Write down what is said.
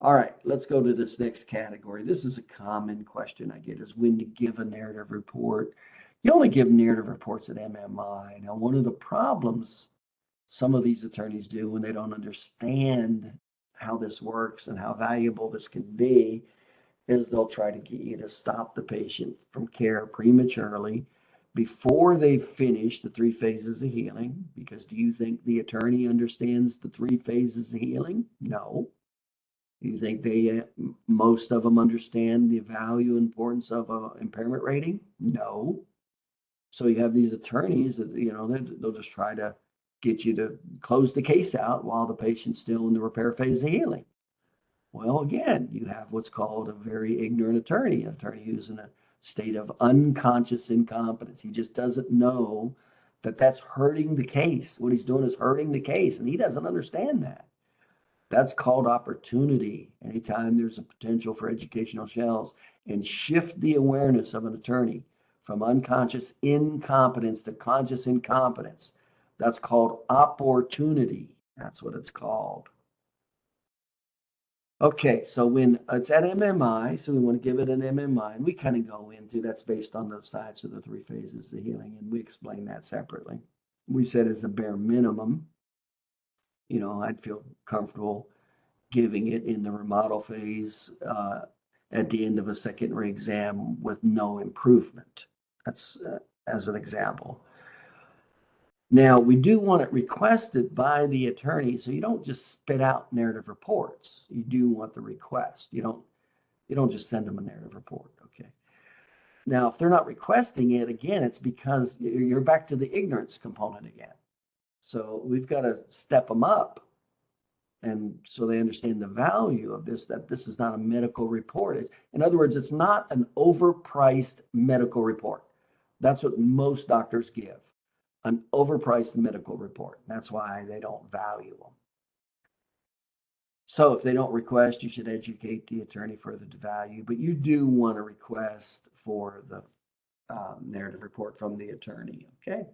All right, let's go to this next category. This is a common question I get is when to give a narrative report. You only give narrative reports at MMI. Now, one of the problems some of these attorneys do when they don't understand how this works and how valuable this can be is they'll try to get you to stop the patient from care prematurely before they've finished the 3 phases of healing. Because do you think the attorney understands the 3 phases of healing? No. Do you think most of them understand the value and importance of an impairment rating? No. So you have these attorneys that, they'll just try to get you to close the case out while the patient's still in the repair phase of healing. Well, again, you have what's called a very ignorant attorney, an attorney who's in a state of unconscious incompetence. He just doesn't know that that's hurting the case. What he's doing is hurting the case, and he doesn't understand that. That's called opportunity. Anytime there's a potential for educational shells, and shift the awareness of an attorney from unconscious incompetence to conscious incompetence. That's called opportunity. That's what it's called. Okay, so when it's at MMI, so we want to give it an MMI, and we kind of go into that's based on the science of the 3 phases of healing, and we explain that separately. We said as a bare minimum, I'd feel comfortable giving it in the remodel phase at the end of a secondary exam with no improvement. That's as an example. Now, we do want it requested by the attorney, so you don't just spit out narrative reports. You do want the request. You don't just send them a narrative report, okay? Now, if they're not requesting it, again, it's because you're back to the ignorance component again. So we've got to step them up, and so they understand the value of this, that this is not a medical report. In other words, it's not an overpriced medical report. That's what most doctors give. An overpriced medical report. That's why they don't value them. So if they don't request, you should educate the attorney further to value, but you do want to request for the narrative report from the attorney, okay?